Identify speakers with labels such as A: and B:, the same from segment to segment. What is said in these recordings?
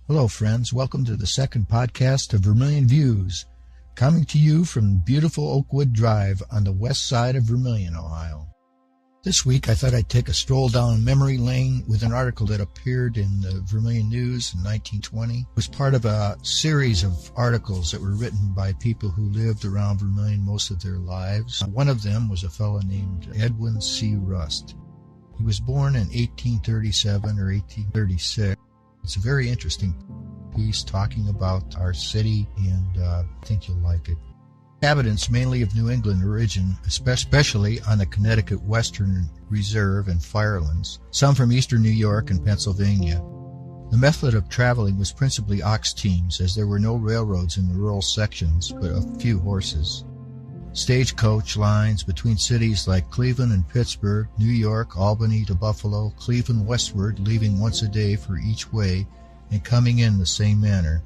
A: Hello, friends. Welcome to the second podcast of Vermilion Views, coming to you from beautiful Oakwood Drive on the west side of Vermilion, Ohio. This week, I thought I'd take a stroll down memory lane with an article that appeared in the Vermilion News in 1920. It was part of a series of articles that were written by people who lived around Vermilion most of their lives. One of them was a fellow named Edwin C. Rust. He was born in 1837 or 1836. It's a very interesting piece talking about our city, and I think you'll like it. Inhabitants mainly of New England origin, especially on the Connecticut Western Reserve and Firelands, some from eastern New York and Pennsylvania. The method of traveling was principally ox teams, as there were no railroads in the rural sections, but a few horses. Stagecoach lines between cities like Cleveland and Pittsburgh, New York, Albany to Buffalo, Cleveland westward, leaving once a day for each way and coming in the same manner.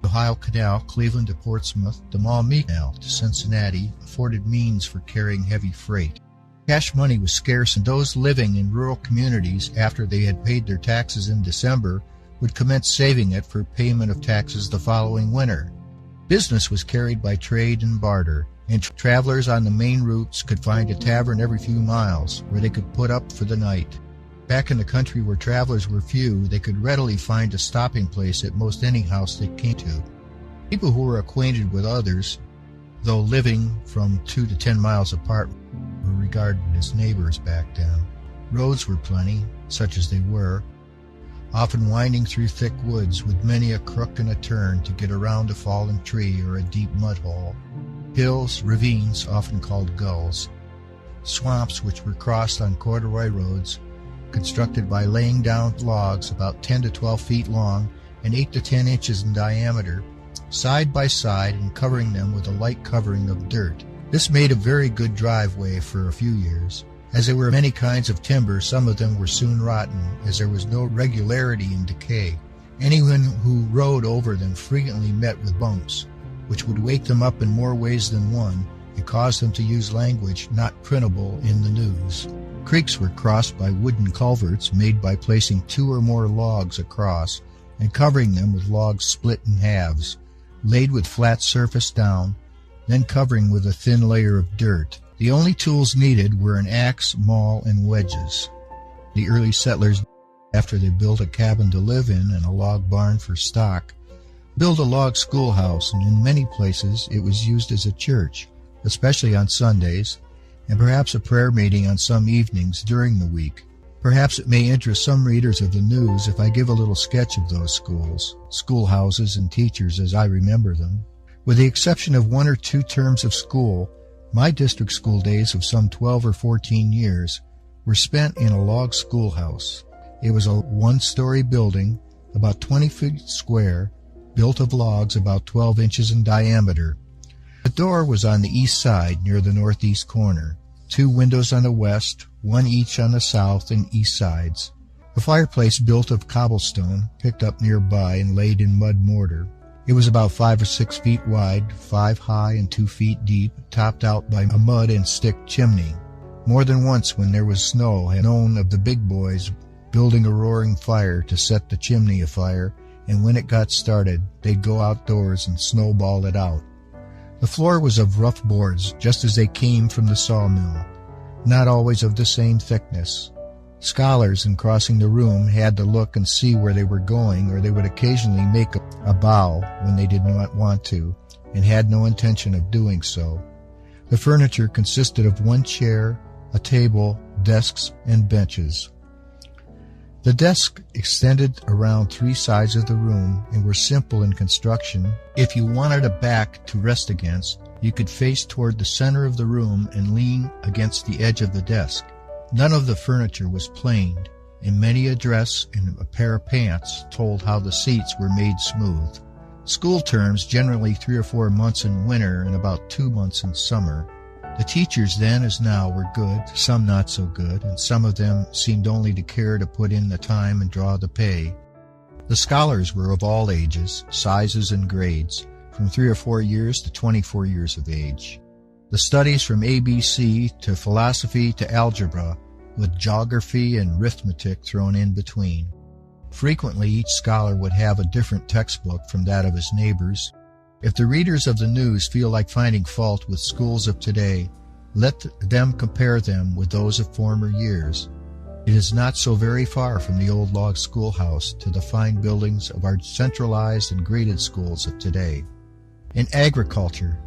A: The Ohio Canal, Cleveland to Portsmouth, the Maumee Canal to Cincinnati, afforded means for carrying heavy freight. Cash money was scarce, and those living in rural communities, after they had paid their taxes in December, would commence saving it for payment of taxes the following winter. Business was carried by trade and barter, and travelers on the main routes could find a tavern every few miles where they could put up for the night. Back in the country where travelers were few, they could readily find a stopping place at most any house they came to. People who were acquainted with others, though living from 2 to 10 miles apart, were regarded as neighbors back then. Roads were plenty, such as they were, often winding through thick woods with many a crook and a turn to get around a fallen tree or a deep mud hole. Hills, ravines, often called gulls. Swamps which were crossed on corduroy roads, constructed by laying down logs about 10 to 12 feet long and 8 to 10 inches in diameter, side by side, and covering them with a light covering of dirt. This made a very good driveway for a few years. As there were many kinds of timber, some of them were soon rotten, as there was no regularity in decay. Anyone who rode over them frequently met with bumps, which would wake them up in more ways than one and cause them to use language not printable in the news. Creeks were crossed by wooden culverts made by placing 2 or more logs across and covering them with logs split in halves, laid with flat surface down, then covering with a thin layer of dirt. The only tools needed were an axe, maul, and wedges. The early settlers, after they built a cabin to live in and a log barn for stock, built a log schoolhouse, and in many places it was used as a church, especially on Sundays, and perhaps a prayer meeting on some evenings during the week. Perhaps it may interest some readers of the news if I give a little sketch of those schools, schoolhouses, and teachers as I remember them. With the exception of 1 or 2 terms of school, my district school days of some 12 or 14 years were spent in a log schoolhouse. It was a 1-story building, about 20 feet square, built of logs about 12 inches in diameter. The door was on the east side near the northeast corner, 2 windows on the west, 1 each on the south and east sides. A fireplace built of cobblestone, picked up nearby and laid in mud mortar. It was about 5 or 6 feet wide, 5 high and 2 feet deep, topped out by a mud and stick chimney. More than once when there was snow, I had known of the big boys building a roaring fire to set the chimney afire, and when it got started, they'd go outdoors and snowball it out. The floor was of rough boards, just as they came from the sawmill, not always of the same thickness. Scholars, in crossing the room, had to look and see where they were going, or they would occasionally make a bow when they did not want to, and had no intention of doing so. The furniture consisted of 1 chair, a table, desks, and benches. The desks extended around 3 sides of the room and were simple in construction. If you wanted a back to rest against, you could face toward the center of the room and lean against the edge of the desk. None of the furniture was planed, and many a dress and a pair of pants told how the seats were made smooth. School terms, generally 3 or 4 months in winter and about 2 months in summer. The teachers then as now were good, some not so good, and some of them seemed only to care to put in the time and draw the pay. The scholars were of all ages, sizes, and grades, from 3 or 4 years to 24 years of age. The studies from ABC to philosophy to algebra, with geography and arithmetic thrown in between. Frequently, each scholar would have a different textbook from that of his neighbors. If the readers of the news feel like finding fault with schools of today, let them compare them with those of former years. It is not so very far from the old log schoolhouse to the fine buildings of our centralized and graded schools of today. In agriculture,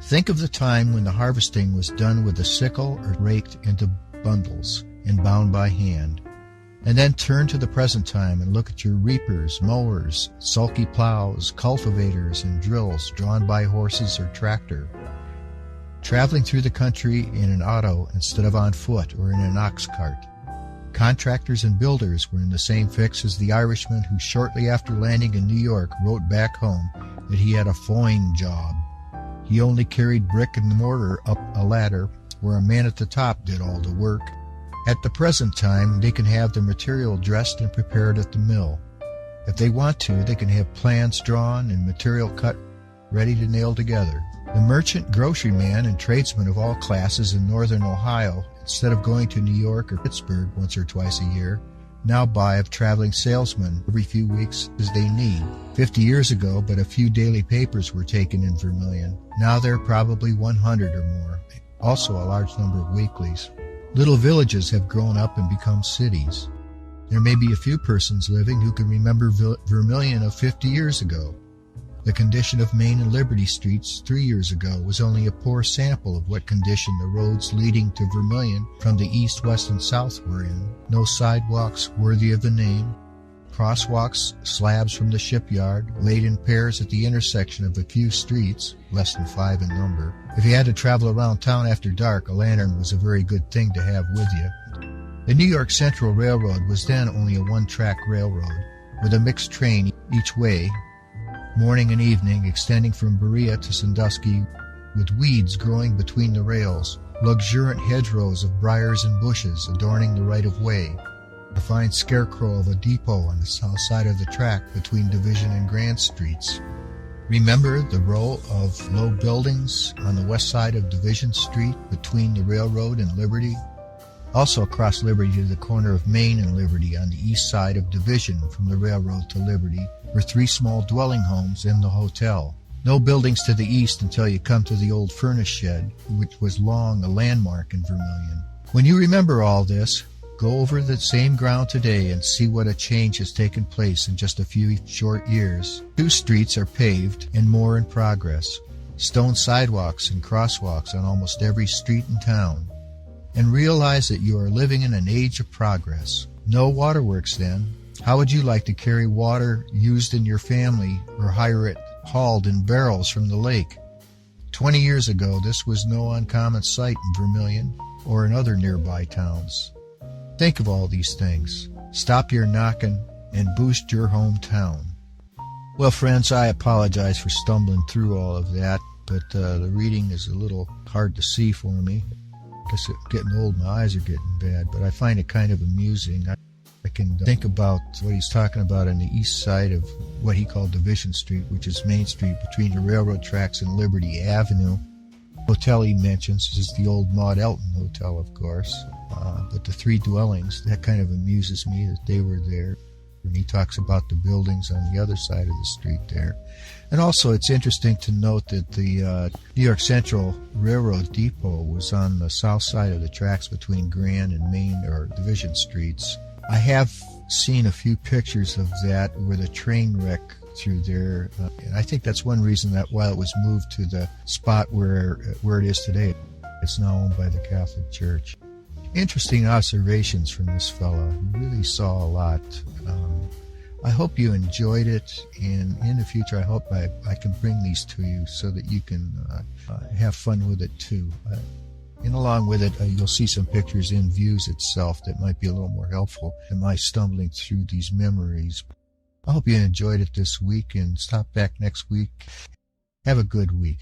A: think of the time when the harvesting was done with a sickle or raked into bundles and bound by hand. And then turn to the present time and look at your reapers, mowers, sulky plows, cultivators, and drills drawn by horses or tractor. Traveling through the country in an auto instead of on foot or in an ox cart. Contractors and builders were in the same fix as the Irishman who shortly after landing in New York wrote back home that he had a fine job. He only carried brick and mortar up a ladder where a man at the top did all the work. At the present time, they can have the material dressed and prepared at the mill. If they want to, they can have plans drawn and material cut ready to nail together. The merchant, grocery man, and tradesmen of all classes in northern Ohio, instead of going to New York or Pittsburgh once or twice a year, now buy of traveling salesmen every few weeks as they need. 50 years ago, but a few daily papers were taken in Vermilion. Now there are probably 100 or more, also a large number of weeklies. Little villages have grown up and become cities. There may be a few persons living who can remember Vermilion of 50 years ago. The condition of Main and Liberty Streets 3 years ago was only a poor sample of what condition the roads leading to Vermilion from the east, west, and south were in. No sidewalks worthy of the name. Crosswalks, slabs from the shipyard, laid in pairs at the intersection of a few streets, less than 5 in number. If you had to travel around town after dark, a lantern was a very good thing to have with you. The New York Central Railroad was then only a one-track railroad, with a mixed train each way, morning and evening, extending from Berea to Sandusky, with weeds growing between the rails, luxuriant hedgerows of briars and bushes adorning the right-of-way, a fine scarecrow of a depot on the south side of the track between Division and Grand Streets. Remember the row of low buildings on the west side of Division Street between the railroad and Liberty? Also across Liberty to the corner of Main and Liberty on the east side of Division from the railroad to Liberty were 3 small dwelling homes and the hotel. No buildings to the east until you come to the old furnace shed, which was long a landmark in Vermilion. When you remember all this, go over the same ground today and see what a change has taken place in just a few short years. 2 streets are paved and more in progress. Stone sidewalks and crosswalks on almost every street in town. And realize that you are living in an age of progress. No waterworks then. How would you like to carry water used in your family or hire it hauled in barrels from the lake? 20 years ago, this was no uncommon sight in Vermilion or in other nearby towns. Think of all these things. Stop your knocking and boost your hometown. Well, friends, I apologize for stumbling through all of that, but the reading is a little hard to see for me. I guess I'm getting old, my eyes are getting bad, but I find it kind of amusing. I can think about what he's talking about on the east side of what he called Division Street, which is Main Street between the railroad tracks and Liberty Avenue. The hotel he mentions is the old Maud Elton Hotel, of course. But the 3 dwellings, that kind of amuses me that they were there. And he talks about the buildings on the other side of the street there. And also it's interesting to note that the New York Central Railroad Depot was on the south side of the tracks between Grand and Main or Division Streets. I have seen a few pictures of that with a train wreck through there. And I think that's one reason that while it was moved to the spot where it is today, it's now owned by the Catholic Church. Interesting observations from this fellow. He really saw a lot. I hope you enjoyed it, and in the future I hope I can bring these to you so that you can have fun with it too. And along with it, you'll see some pictures in Views itself that might be a little more helpful than my stumbling through these memories. I hope you enjoyed it this week, and stop back next week. Have a good week.